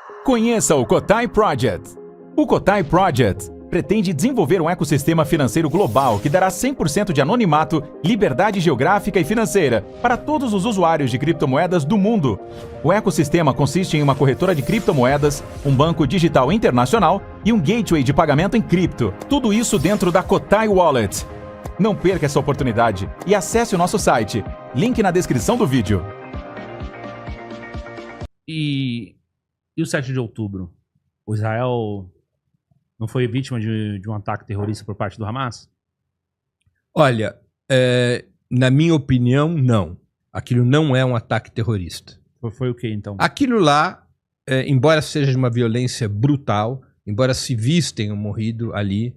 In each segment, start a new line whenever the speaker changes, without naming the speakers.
Conheça o Cotai Project. O Cotai Project pretende desenvolver um ecossistema financeiro global que dará 100% de anonimato, liberdade geográfica e financeira para todos os usuários de criptomoedas do mundo. O ecossistema consiste em uma corretora de criptomoedas, um banco digital internacional e um gateway de pagamento em cripto. Tudo isso dentro da Cotai Wallet. Não perca essa oportunidade e acesse o nosso site. Link na descrição do vídeo.
E o 7 de outubro? O Israel não foi vítima de um ataque terrorista por parte do Hamas?
Olha, na minha opinião, não. Aquilo não é um ataque terrorista.
Foi o que, então?
Aquilo lá, embora seja de uma violência brutal, embora civis tenham morrido ali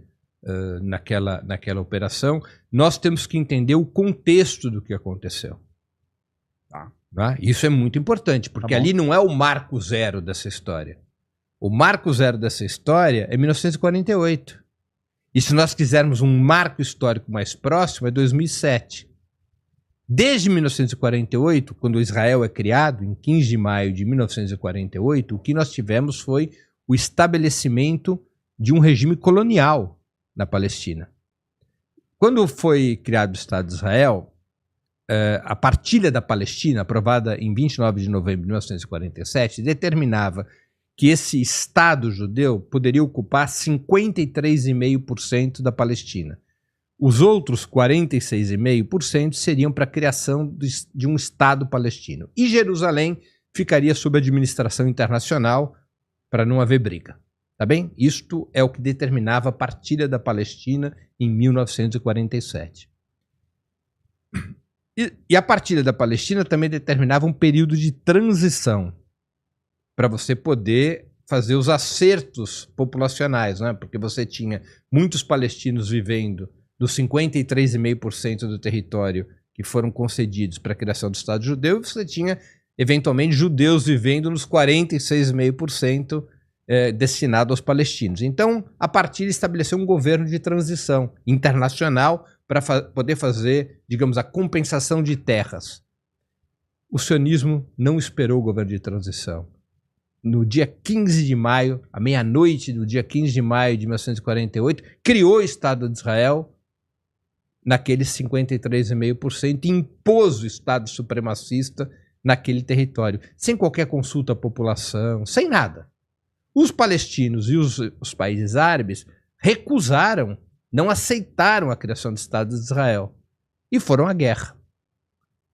naquela operação, nós temos que entender o contexto do que aconteceu. Tá? Isso é muito importante, porque ali não é o marco zero dessa história. O marco zero dessa história é 1948. E se nós quisermos um marco histórico mais próximo, é 2007. Desde 1948, quando Israel é criado, em 15 de maio de 1948, o que nós tivemos foi o estabelecimento de um regime colonial na Palestina. Quando foi criado o Estado de Israel, a partilha da Palestina, aprovada em 29 de novembro de 1947, determinava que esse Estado judeu poderia ocupar 53,5% da Palestina. Os outros 46,5% seriam para a criação de um Estado palestino. E Jerusalém ficaria sob administração internacional para não haver briga. Tá bem? Isto é o que determinava a partilha da Palestina em 1947. E a partilha da Palestina também determinava um período de transição para você poder fazer os acertos populacionais, né? Porque você tinha muitos palestinos vivendo dos 53,5% do território que foram concedidos para a criação do Estado judeu, e você tinha, eventualmente, judeus vivendo nos 46,5% destinado aos palestinos. Então, a partilha estabeleceu um governo de transição internacional para poder fazer, digamos, a compensação de terras. O sionismo não esperou o governo de transição. No dia 15 de maio, à meia-noite do dia 15 de maio de 1948, criou o Estado de Israel naqueles 53,5% e impôs o Estado supremacista naquele território, sem qualquer consulta à população, sem nada. Os palestinos e os países árabes recusaram, não aceitaram a criação do Estado de Israel e foram à guerra.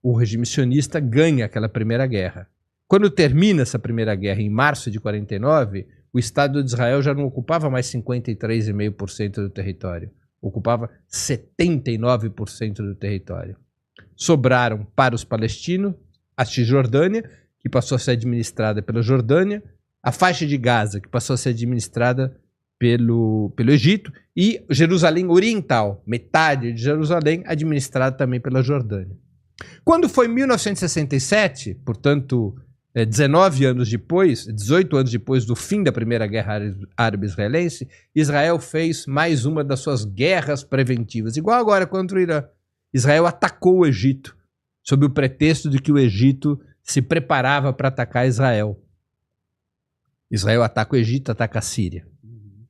O regime sionista ganha aquela primeira guerra. Quando termina essa primeira guerra, em março de 49, o Estado de Israel já não ocupava mais 53,5% do território, ocupava 79% do território. Sobraram para os palestinos a Cisjordânia, que passou a ser administrada pela Jordânia, a faixa de Gaza, que passou a ser administrada pelo Egito, e Jerusalém Oriental, metade de Jerusalém, administrada também pela Jordânia. Quando foi 1967, portanto, 18 anos depois do fim da Primeira Guerra Árabe-Israelense, Israel fez mais uma das suas guerras preventivas, igual agora contra o Irã. Israel atacou o Egito, sob o pretexto de que o Egito se preparava para atacar Israel. Israel ataca o Egito, ataca a Síria.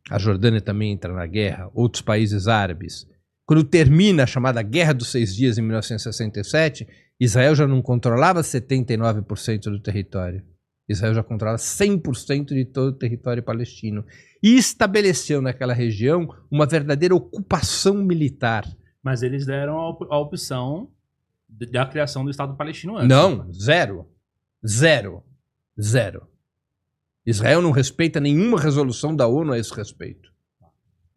A Jordânia também entra na guerra, outros países árabes. Quando termina a chamada Guerra dos 6 Dias, em 1967, Israel já não controlava 79% do território. Israel já controlava 100% de todo o território palestino. E estabeleceu naquela região uma verdadeira ocupação militar.
Mas eles deram a opção da criação do Estado palestino antes.
Não, zero. Zero. Zero. Israel não respeita nenhuma resolução da ONU a esse respeito.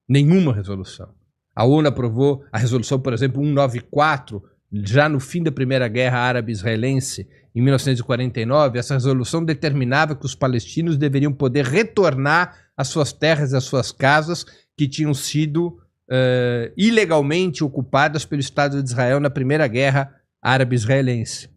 Nenhuma resolução. A ONU aprovou a resolução, por exemplo, 194, já no fim da Primeira Guerra Árabe-Israelense, em 1949. Essa resolução determinava que os palestinos deveriam poder retornar às suas terras e às suas casas que tinham sido ilegalmente ocupadas pelo Estado de Israel na Primeira Guerra Árabe-Israelense.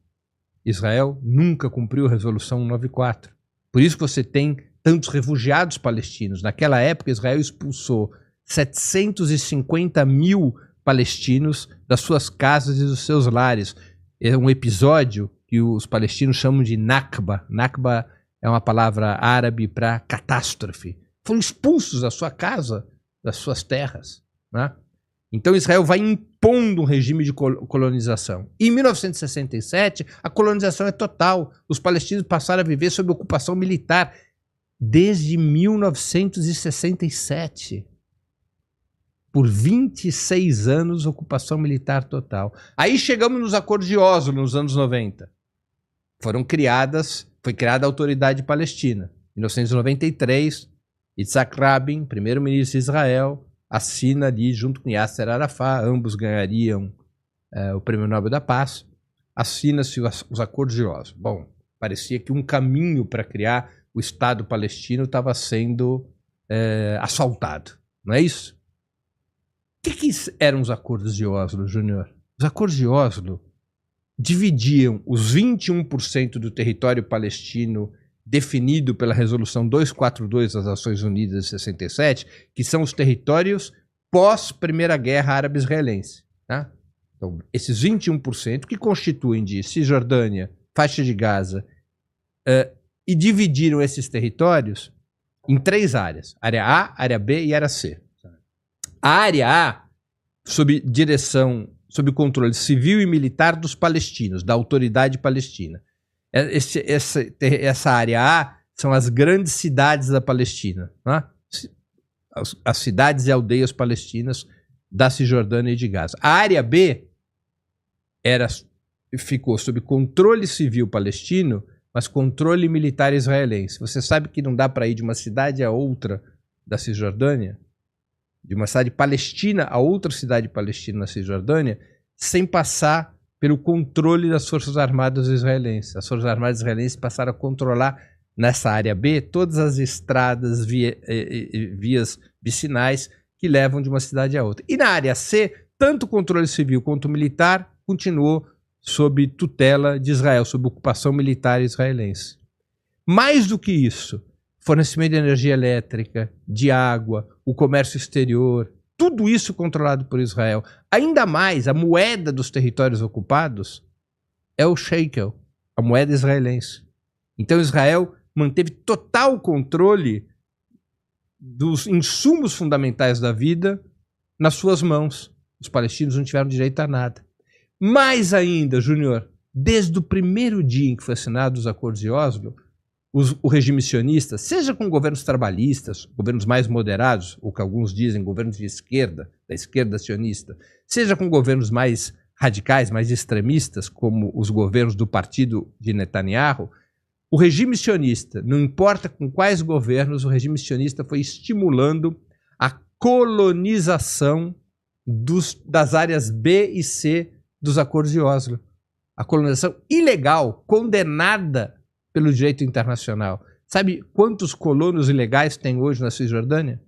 Israel nunca cumpriu a resolução 194. Por isso que você tem tantos refugiados palestinos. Naquela época, Israel expulsou 750 mil palestinos das suas casas e dos seus lares. É um episódio que os palestinos chamam de Nakba. Nakba é uma palavra árabe para catástrofe. Foram expulsos da sua casa, das suas terras, né? Então Israel vai impondo um regime de colonização. Em 1967, a colonização é total. Os palestinos passaram a viver sob ocupação militar desde 1967. Por 26 anos, ocupação militar total. Aí chegamos nos acordos de Oslo, nos anos 90. Foi criada a Autoridade Palestina. Em 1993, Yitzhak Rabin, primeiro-ministro de Israel, assina ali junto com Yasser Arafat, ambos ganhariam o Prêmio Nobel da Paz, assina-se os acordos de Oslo. Bom, parecia que um caminho para criar o Estado palestino estava sendo asfaltado, não é isso? O que eram os acordos de Oslo, Júnior? Os acordos de Oslo dividiam os 21% do território palestino definido pela Resolução 242 das Nações Unidas de 67, que são os territórios pós-Primeira Guerra Árabe-Israelense. Tá? Então, esses 21% que constituem de Cisjordânia, faixa de Gaza, e dividiram esses territórios em 3 áreas: área A, área B e área C. A área A, sob controle civil e militar dos palestinos, da Autoridade Palestina. Essa área A são as grandes cidades da Palestina, né? As cidades e aldeias palestinas da Cisjordânia e de Gaza. A área B ficou sob controle civil palestino, mas controle militar israelense. Você sabe que não dá para ir de uma cidade a outra da Cisjordânia, de uma cidade palestina a outra cidade palestina na Cisjordânia, sem passar pelo controle das Forças Armadas israelenses. As Forças Armadas israelenses passaram a controlar, nessa área B, todas as estradas, vias vicinais que levam de uma cidade a outra. E na área C, tanto o controle civil quanto o militar continuou sob tutela de Israel, sob ocupação militar israelense. Mais do que isso, fornecimento de energia elétrica, de água, o comércio exterior, tudo isso controlado por Israel. Ainda mais, a moeda dos territórios ocupados é o shekel, a moeda israelense. Então Israel manteve total controle dos insumos fundamentais da vida nas suas mãos. Os palestinos não tiveram direito a nada. Mais ainda, Júnior, desde o primeiro dia em que foi assinado os acordos de Oslo, o regime sionista, seja com governos trabalhistas, governos mais moderados, ou que alguns dizem governos de esquerda, da esquerda sionista, seja com governos mais radicais, mais extremistas, como os governos do partido de Netanyahu, o regime sionista, não importa com quais governos, o regime sionista foi estimulando a colonização das áreas B e C dos acordos de Oslo. A colonização ilegal, condenada pelo direito internacional. Sabe quantos colonos ilegais tem hoje na Cisjordânia?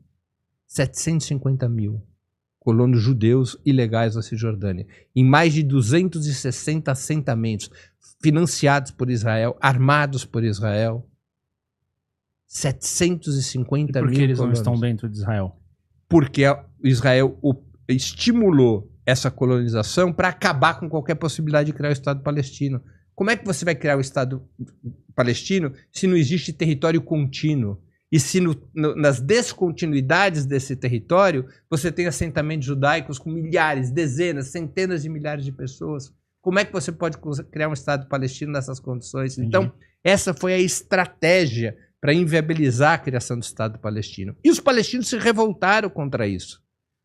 750 mil colonos judeus ilegais na Cisjordânia, em mais de 260 assentamentos financiados por Israel, armados por Israel. 750 mil.
Por que eles
colonos.
não estão dentro de Israel?
Porque Israel estimulou essa colonização para acabar com qualquer possibilidade de criar o Estado palestino. Como é que você vai criar o Estado palestino se não existe território contínuo? E se nas descontinuidades desse território você tem assentamentos judaicos com milhares, dezenas, centenas de milhares de pessoas? Como é que você pode criar um Estado palestino nessas condições?
Entendi.
Então, essa foi a estratégia para inviabilizar a criação do Estado palestino. E os palestinos se revoltaram contra isso.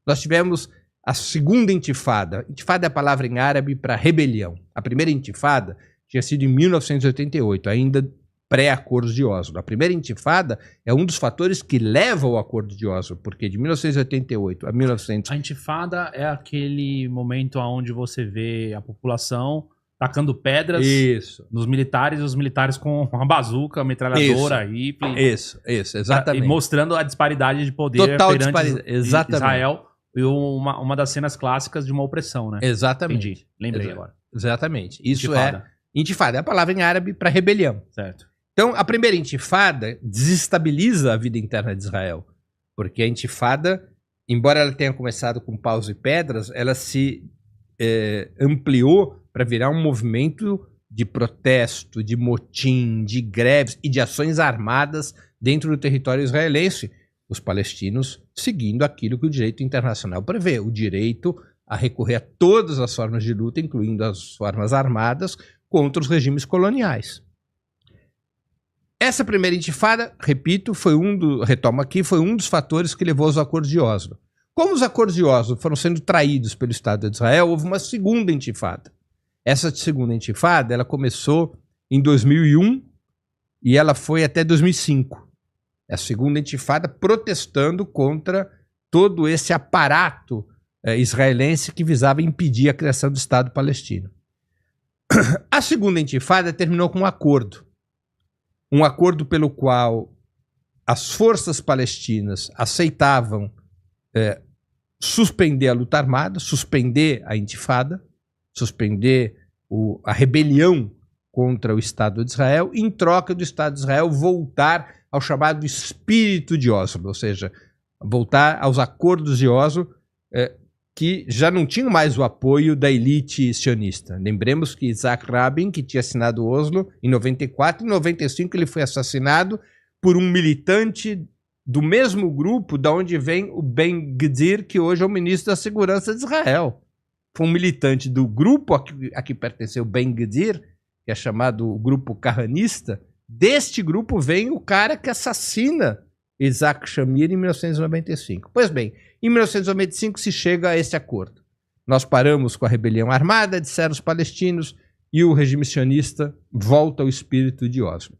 Nós tivemos a segunda intifada. Intifada é a palavra em árabe para rebelião. A primeira intifada tinha sido em 1988, ainda pré-acordos de Oslo. A primeira intifada é um dos fatores que leva ao acordo de Oslo, porque de 1988 a 1900...
A intifada é aquele momento onde você vê a população tacando pedras nos militares, e os militares com uma bazuca, metralhadora, rifle.
Isso, exatamente.
E mostrando a disparidade de poder
Total
perante
exatamente.
Israel. E uma das cenas clássicas de uma opressão, né?
Exatamente.
Entendi. Lembrei agora.
Exatamente. Isso
Intifada.
Intifada é a palavra em árabe para rebelião.
Certo.
Então, a primeira intifada desestabiliza a vida interna de Israel. Porque a intifada, embora ela tenha começado com paus e pedras, ela se ampliou para virar um movimento de protesto, de motim, de greves e de ações armadas dentro do território israelense. Os palestinos seguindo aquilo que o direito internacional prevê, o direito a recorrer a todas as formas de luta, incluindo as formas armadas, contra os regimes coloniais. Essa primeira intifada, repito, foi foi um dos fatores que levou aos acordos de Oslo. Como os acordos de Oslo foram sendo traídos pelo Estado de Israel, houve uma segunda intifada. Essa segunda intifada, ela começou em 2001 e ela foi até 2005. A segunda intifada protestando contra todo esse aparato israelense que visava impedir a criação do Estado palestino. A segunda intifada terminou com um acordo pelo qual as forças palestinas aceitavam suspender a luta armada, suspender a intifada, suspender a rebelião contra o Estado de Israel, em troca do Estado de Israel voltar ao chamado espírito de Oslo, ou seja, voltar aos acordos de Oslo, que já não tinham mais o apoio da elite sionista. Lembremos que Isaac Rabin, que tinha assinado Oslo em 94, em 95 ele foi assassinado por um militante do mesmo grupo da onde vem o Ben-Gvir, que hoje é o ministro da Segurança de Israel. Foi um militante do grupo a que pertenceu Ben-Gvir, que é chamado o grupo carranista. Deste grupo vem o cara que assassina Isaac Shamir em 1995. Pois bem, em 1995 se chega a esse acordo. Nós paramos com a rebelião armada, disseram os palestinos, e o regime sionista volta ao espírito de Oslo.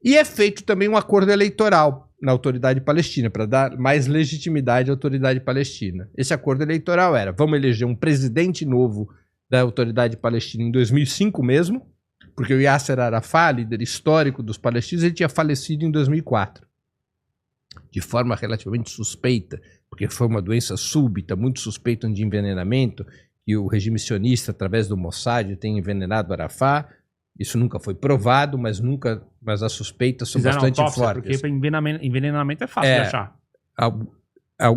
E é feito também um acordo eleitoral na autoridade palestina, para dar mais legitimidade à autoridade palestina. Esse acordo eleitoral era: vamos eleger um presidente novo da autoridade palestina em 2005 mesmo, porque o Yasser Arafat, líder histórico dos palestinos, ele tinha falecido em 2004. De forma relativamente suspeita, porque foi uma doença súbita, muito suspeita de envenenamento, que o regime sionista, através do Mossad, tem envenenado Arafat. Isso nunca foi provado, mas as suspeitas são bastante fortes.
Porque envenenamento é fácil de achar.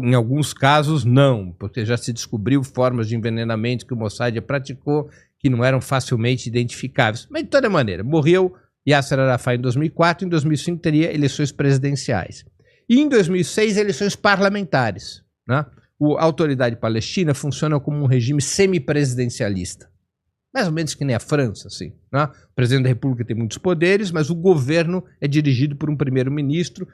Em alguns casos, não, porque já se descobriu formas de envenenamento que o Mossad praticou que não eram facilmente identificáveis. Mas, de toda maneira, morreu Yasser Arafat em 2004, em 2005 teria eleições presidenciais. E em 2006, eleições parlamentares. Né? A autoridade palestina funciona como um regime semipresidencialista. Mais ou menos que nem a França, assim. Né? O presidente da República tem muitos poderes, mas o governo é dirigido por um primeiro-ministro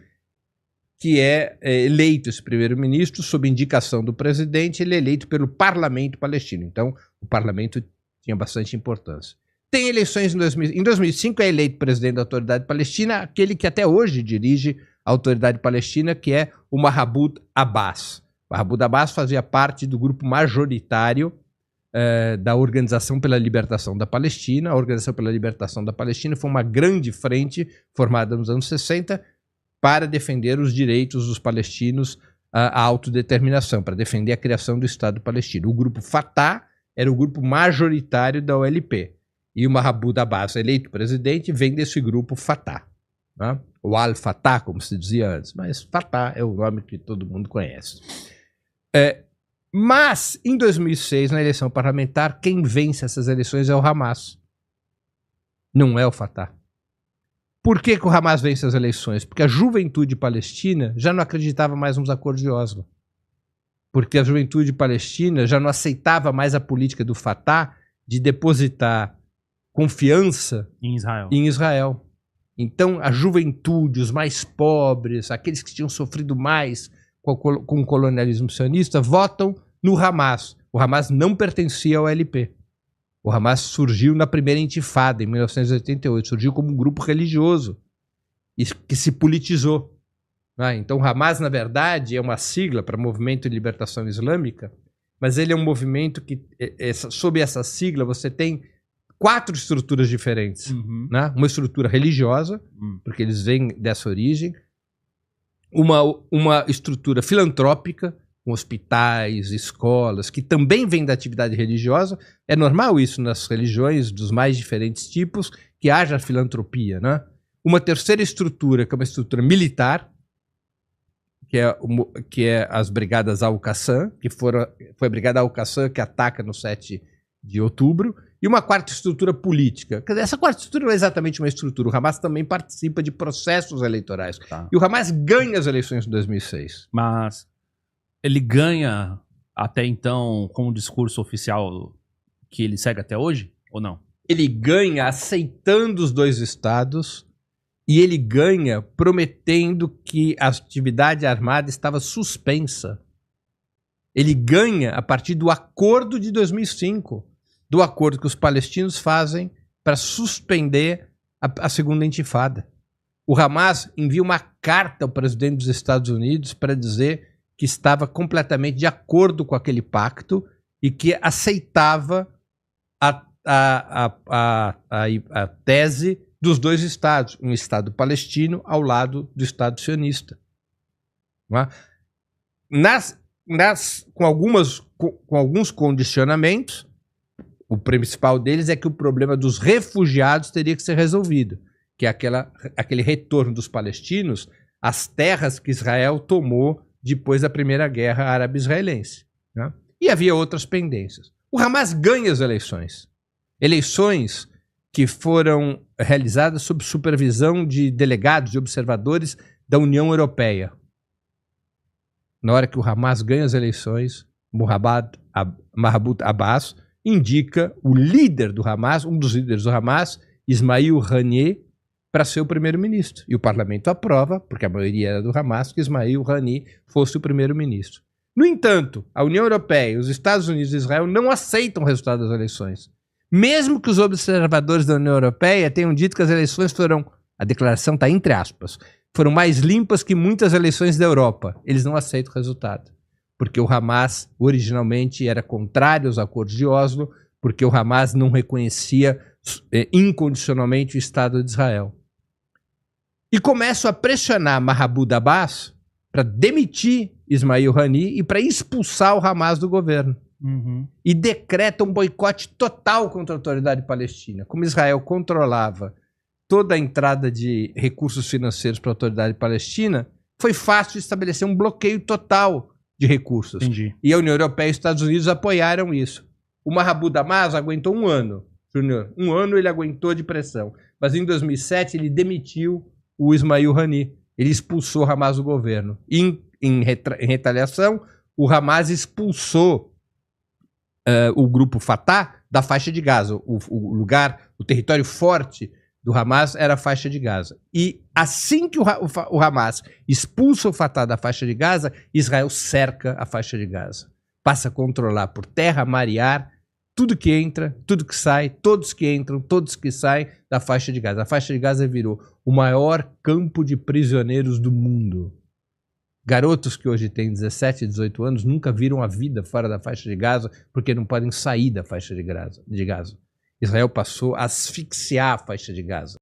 que é eleito, esse primeiro-ministro, sob indicação do presidente, ele é eleito pelo parlamento palestino. Então, o parlamento tinha bastante importância. Tem eleições em 2005, é eleito presidente da autoridade palestina, aquele que até hoje dirige a autoridade palestina, que é o Mahmoud Abbas. O Mahmoud Abbas fazia parte do grupo majoritário da Organização pela Libertação da Palestina. A Organização pela Libertação da Palestina foi uma grande frente formada nos anos 60 para defender os direitos dos palestinos à autodeterminação, para defender a criação do Estado palestino. O grupo Fatah era o grupo majoritário da OLP. E o Mahmoud Abbas, eleito presidente, vem desse grupo Fatah. Né? O Al-Fatah, como se dizia antes. Mas Fatah é o nome que todo mundo conhece. Mas, em 2006, na eleição parlamentar, quem vence essas eleições é o Hamas. Não é o Fatah. Por que o Hamas vence as eleições? Porque a juventude palestina já não acreditava mais nos acordos de Oslo. Porque a juventude palestina já não aceitava mais a política do Fatah de depositar confiança em Israel. Então, a juventude, os mais pobres, aqueles que tinham sofrido mais com o colonialismo sionista, votam no Hamas. O Hamas não pertencia ao LP. O Hamas surgiu na primeira intifada, em 1988. Surgiu como um grupo religioso que se politizou. Então, o Hamas, na verdade, é uma sigla para Movimento de Libertação Islâmica, mas ele é um movimento que, sob essa sigla, você tem 4 estruturas diferentes.
Uhum.
Né? Uma estrutura religiosa, porque eles vêm dessa origem. Uma estrutura filantrópica, com hospitais, escolas, que também vem da atividade religiosa. É normal isso nas religiões dos mais diferentes tipos, que haja filantropia. Né? Uma terceira estrutura, que é uma estrutura militar, que é as brigadas Al-Qassam, foi a brigada Al-Qassam que ataca no 7 de outubro, E uma quarta estrutura política. Quer dizer, essa quarta estrutura não é exatamente uma estrutura. O Hamas também participa de processos eleitorais.
Tá.
E o Hamas ganha as eleições de 2006.
Mas ele ganha até então com o discurso oficial que ele segue até hoje? Ou não?
Ele ganha aceitando os dois estados e ele ganha prometendo que a atividade armada estava suspensa. Ele ganha a partir do acordo de 2005, do acordo que os palestinos fazem para suspender a segunda intifada. O Hamas envia uma carta ao presidente dos Estados Unidos para dizer que estava completamente de acordo com aquele pacto e que aceitava a tese dos dois estados, um estado palestino ao lado do estado sionista. Não é? Com alguns condicionamentos, o principal deles é que o problema dos refugiados teria que ser resolvido, que é aquele retorno dos palestinos às terras que Israel tomou depois da Primeira Guerra Árabe-Israelense. Né? E havia outras pendências. O Hamas ganha as eleições. Eleições que foram realizadas sob supervisão de delegados e observadores da União Europeia. Na hora que o Hamas ganha as eleições, Mahmoud Abbas indica o líder do Hamas, um dos líderes do Hamas, Ismail Haniyeh, para ser o primeiro-ministro. E o parlamento aprova, porque a maioria era do Hamas, que Ismail Haniyeh fosse o primeiro-ministro. No entanto, a União Europeia, os Estados Unidos e Israel não aceitam o resultado das eleições. Mesmo que os observadores da União Europeia tenham dito que as eleições foram, a declaração está entre aspas, foram mais limpas que muitas eleições da Europa. Eles não aceitam o resultado. Porque o Hamas originalmente era contrário aos acordos de Oslo, porque o Hamas não reconhecia incondicionalmente o Estado de Israel. E começam a pressionar Mahmoud Abbas para demitir Ismail Haniyeh e para expulsar o Hamas do governo.
Uhum.
E decreta um boicote total contra a autoridade palestina. Como Israel controlava toda a entrada de recursos financeiros para a autoridade palestina, foi fácil estabelecer um bloqueio total de recursos.
Entendi.
E a União Europeia e os Estados Unidos apoiaram isso. O Mahmoud Abbas aguentou 1 ano, Júnior. 1 ano ele aguentou de pressão. Mas em 2007 ele demitiu o Ismail Haniyeh. Ele expulsou o Hamas do governo. E em retaliação, o Hamas expulsou o grupo Fatah da faixa de Gaza. O território forte do Hamas era a faixa de Gaza. E assim que o Hamas expulsa o Fatah da faixa de Gaza, Israel cerca a faixa de Gaza. Passa a controlar por terra, mar e ar, tudo que entra, tudo que sai, todos que entram, todos que saem da faixa de Gaza. A faixa de Gaza virou o maior campo de prisioneiros do mundo. Garotos que hoje têm 17, 18 anos nunca viram a vida fora da faixa de Gaza porque não podem sair da faixa de Gaza. Israel passou a asfixiar a faixa de Gaza.